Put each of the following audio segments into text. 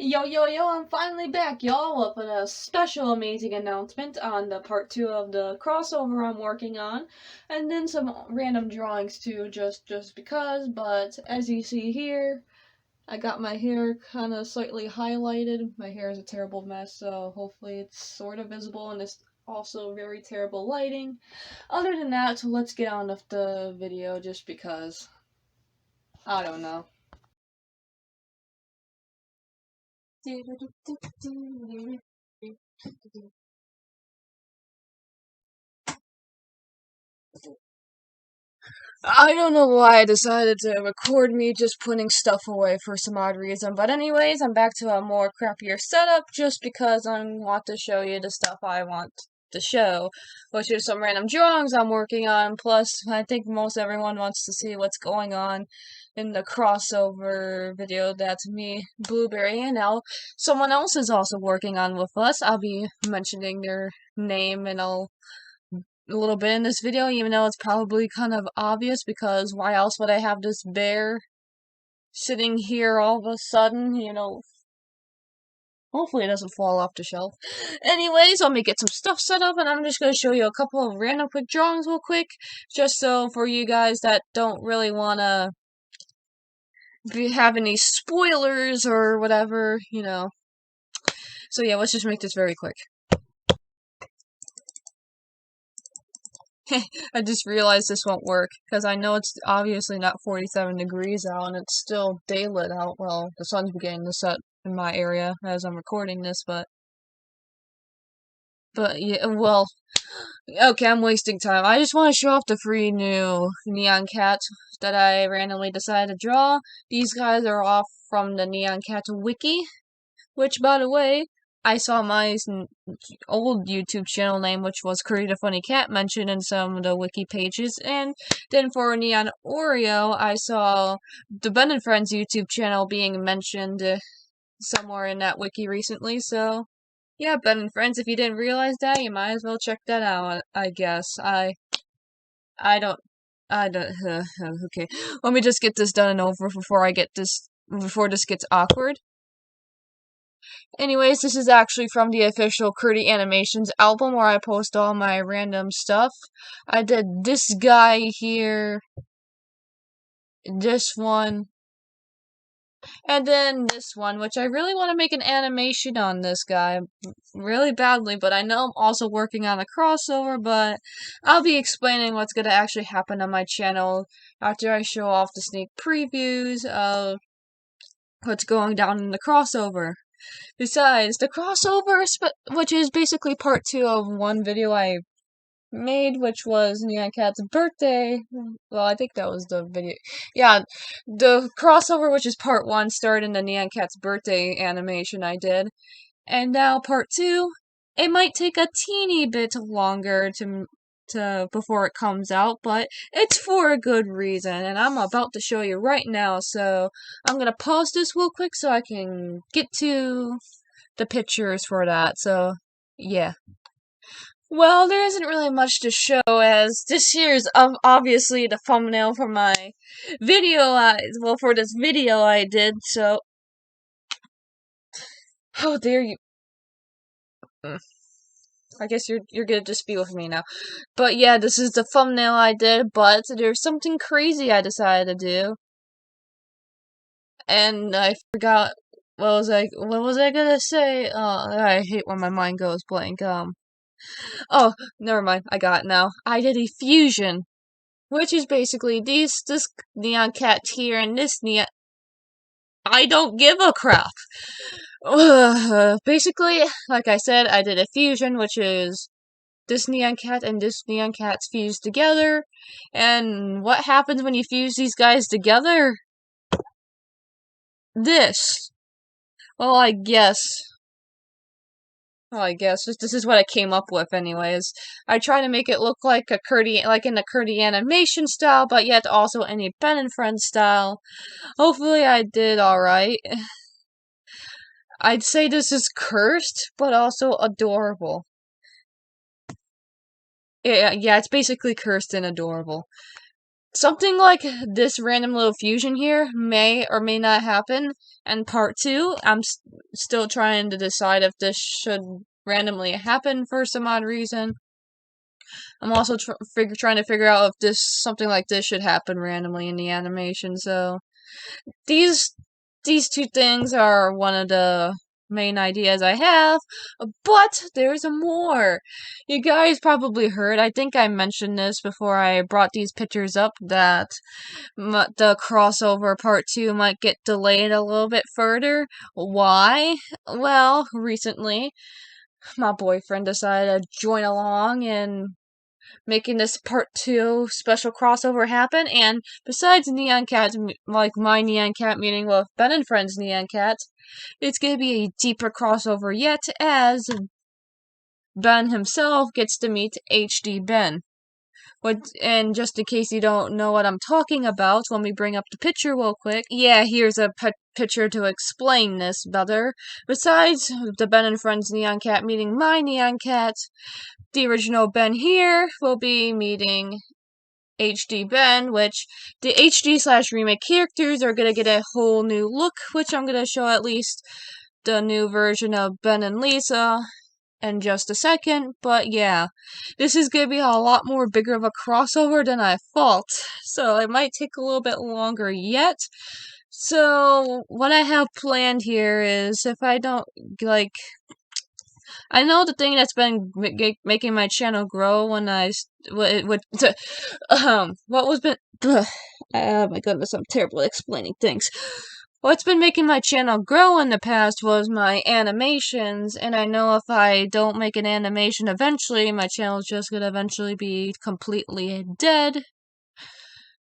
Yo, yo, yo, I'm finally back, y'all, with a special amazing announcement on the part 2 of the crossover I'm working on, and then some random drawings too, just because, but as you see here, I got my hair kind of slightly highlighted. My hair is a terrible mess, so hopefully it's sort of visible, and it's also very terrible lighting. Other than that, let's get on with the video, just because, I don't know. I don't know why I decided to record me just putting stuff away for some odd reason, but anyways, I'm back to a more crappier setup just because I want to show you the stuff I want to show, which is some random drawings I'm working on, plus I think most everyone wants to see what's going on in the crossover video that's me, Blueberry, and now someone else is also working on with us. I'll be mentioning their name and a little bit in this video, even though it's probably kind of obvious because why else would I have this bear sitting here all of a sudden. Hopefully it doesn't fall off the shelf. Anyways, let me get some stuff set up and I'm just going to show you a couple of random quick drawings real quick, just so for you guys that don't really want to have any spoilers or whatever. So yeah, let's just make this very quick. I just realized this won't work, because I know it's obviously not 47 degrees out, and it's still daylit out. Well, the sun's beginning to set in my area as I'm recording this, but yeah, well, okay, I'm wasting time. I just want to show off the 3 new neon cats that I randomly decided to draw. These guys are off from the Neon Cat wiki, which, by the way, I saw my old YouTube channel name, which was Create a Funny Cat, mentioned in some of the wiki pages, and then for Neon Oreo, I saw the Ben and Friends YouTube channel being mentioned somewhere in that wiki recently, so yeah, Ben and Friends, if you didn't realize that, you might as well check that out, I guess. I don't, okay. Let me just get this done and over before this gets awkward. Anyways, this is actually from the official Curdy Animations album where I post all my random stuff. I did this guy here, this one, and then this one, which I really want to make an animation on this guy really badly, but I know I'm also working on a crossover, but I'll be explaining what's going to actually happen on my channel after I show off the sneak previews of what's going down in the crossover. Besides, the crossover, which is basically part 2 of one video I made, which was Neon Cat's birthday. Well, I think that was the video. Yeah, the crossover, which is part 1, started in the Neon Cat's birthday animation I did. And now part 2, it might take a teeny bit longer to before it comes out, but it's for a good reason, and I'm about to show you right now, so I'm gonna pause this real quick so I can get to the pictures for that, so yeah. Well, there isn't really much to show, as this here is obviously the thumbnail for my video, for this video I did, so... How dare you... I guess you're gonna just be with me now. But yeah, this is the thumbnail I did, but there's something crazy I decided to do. And I forgot what was I gonna say? Oh, I hate when my mind goes blank. Oh, never mind. I got it now. I did a fusion, which is basically this neon cat here and this neon. I don't give a crap. Basically, like I said, I did a fusion, which is this neon cat and this neon cat's fused together. And what happens when you fuse these guys together? This. Well, I guess. This is what I came up with, anyways. I try to make it look like in the Curdy animation style, but yet also any Ben and Friends style. Hopefully, I did alright. I'd say this is cursed, but also adorable. Yeah, it's basically cursed and adorable. something like this random little fusion here may or may not happen. And part two, I'm still trying to decide if this should randomly happen for some odd reason. I'm also trying to figure out if this something like this should happen randomly in the animation. So these these two things are one of the main ideas I have, but there's more. You guys probably heard, I think I mentioned this before I brought these pictures up, that the crossover part 2 might get delayed a little bit further. Why? Well, recently my boyfriend decided to join along in making this part 2 special crossover happen. And besides Neon Cat, like my Neon Cat meeting with Ben and Friends Neon Cat, it's gonna be a deeper crossover yet, as Ben himself gets to meet HD Ben. And just in case you don't know what I'm talking about, let me bring up the picture real quick. Yeah, here's a picture to explain this better. Besides the Ben and Friends Neon Cat meeting my Neon Cat, the original Ben here will be meeting HD Ben, which the HD/remake characters are gonna get a whole new look, which I'm gonna show at least the new version of Ben and Lisa in just a second. But yeah, this is gonna be a lot more bigger of a crossover than I thought, so it might take a little bit longer yet. So what I have planned here is, if I don't like, I know the thing that's been making my channel grow when what was been oh my goodness, I'm terrible at explaining things. What's been making my channel grow in the past was my animations, and I know if I don't make an animation eventually, my channel's just gonna eventually be completely dead.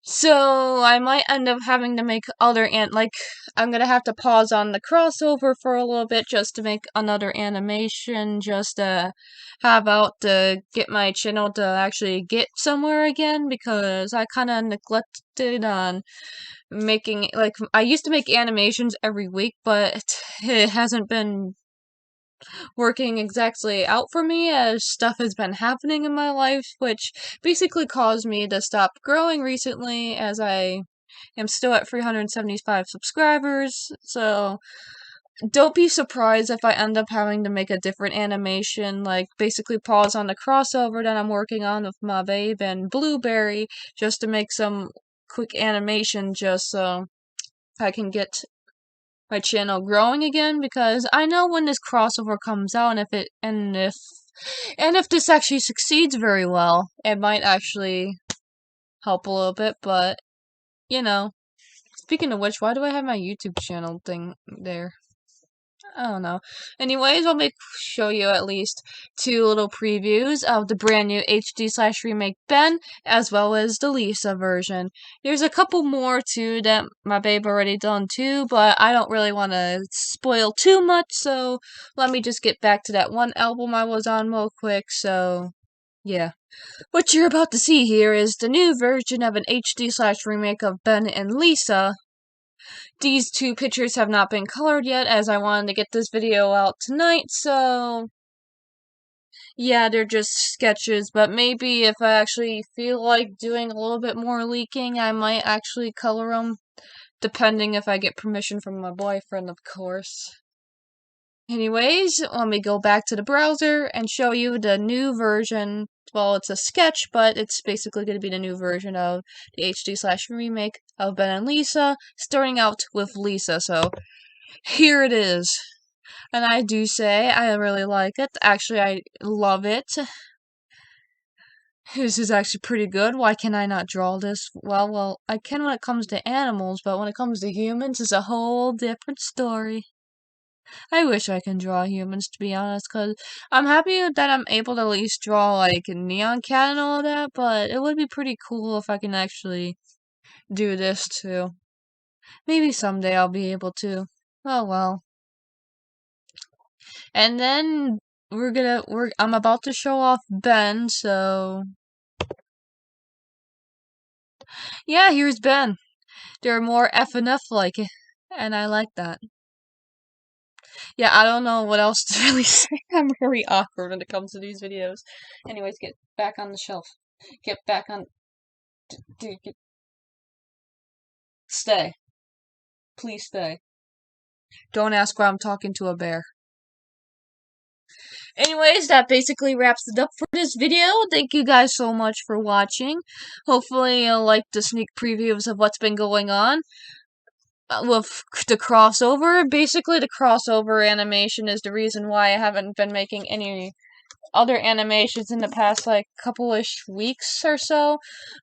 So I might end up having to make other I'm gonna have to pause on the crossover for a little bit just to make another animation, just to have out to get my channel to actually get somewhere again, because I kinda neglected on making, I used to make animations every week, but it hasn't been working exactly out for me, as stuff has been happening in my life, which basically caused me to stop growing recently, as I am still at 375 subscribers. So don't be surprised if I end up having to make a different animation, like basically pause on the crossover that I'm working on with my babe and Blueberry, just to make some quick animation, just so I can get my channel growing again, because I know when this crossover comes out, and if this actually succeeds very well, it might actually help a little bit. But you know, speaking of which, why do I have my YouTube channel thing there? I don't know. Anyways, show you at least two little previews of the brand new HD/remake Ben, as well as the Lisa version. There's a couple more too that my babe already done too, but I don't really want to spoil too much, so let me just get back to that one album I was on real quick. So yeah. What you're about to see here is the new version of an HD/remake of Ben and Lisa. These two pictures have not been colored yet, as I wanted to get this video out tonight, so yeah, they're just sketches, but maybe if I actually feel like doing a little bit more leaking, I might actually color them, depending if I get permission from my boyfriend, of course. Anyways, let me go back to the browser and show you the new version. Well, it's a sketch, but it's basically going to be the new version of the HD/remake of Ben and Lisa, starting out with Lisa. So here it is. And I do say I really like it. Actually, I love it. This is actually pretty good. Why can I not draw this? Well, I can when it comes to animals, but when it comes to humans, it's a whole different story. I wish I can draw humans, to be honest, because I'm happy that I'm able to at least draw, like, Neon Cat and all that, but it would be pretty cool if I can actually do this, too. Maybe someday I'll be able to. Oh well. And then I'm about to show off Ben, so yeah, here's Ben. They're more F and F like, and I like that. Yeah, I don't know what else to really say. I'm very awkward when it comes to these videos. Anyways, get back on the shelf. Get back on. Stay. Please stay. Don't ask why I'm talking to a bear. Anyways, that basically wraps it up for this video. Thank you guys so much for watching. Hopefully you'll like the sneak previews of what's been going on with the crossover. Basically, the crossover animation is the reason why I haven't been making any other animations in the past, like, couple-ish weeks or so.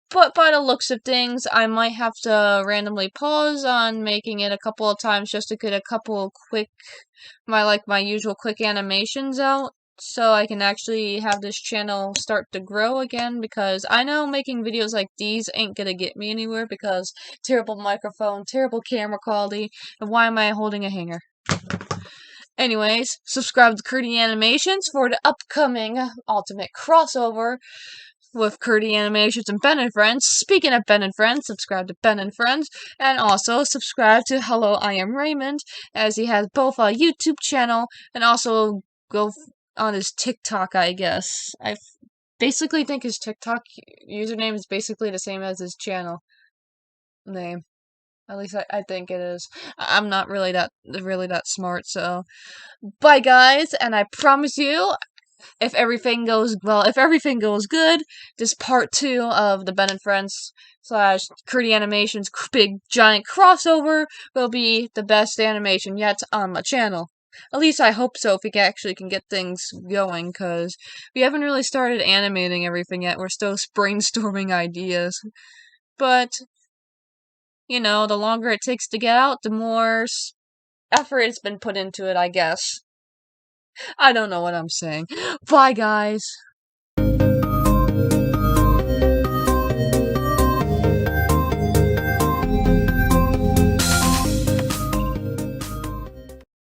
But by the looks of things, I might have to randomly pause on making it a couple of times just to get a couple quick, my usual quick animations out, so I can actually have this channel start to grow again, because I know making videos like these ain't gonna get me anywhere because terrible microphone, terrible camera quality, and why am I holding a hanger? Anyways, subscribe to Curdy Animations for the upcoming Ultimate crossover with Curdy Animations and Ben and Friends. Speaking of Ben and Friends, subscribe to Ben and Friends, and also subscribe to Hello, I Am Raymond, as he has both a YouTube channel and also go on his TikTok, I guess. I basically think his TikTok username is basically the same as his channel name. At least I think it is. I'm not really that smart, so bye guys, and I promise you, if everything goes good, this part 2 of the Ben and Friends slash Curdy Animations big giant crossover will be the best animation yet on my channel. At least I hope so, if we actually can get things going, because we haven't really started animating everything yet. We're still brainstorming ideas. But, you know, the longer it takes to get out, the more effort has been put into it, I guess. I don't know what I'm saying. Bye, guys.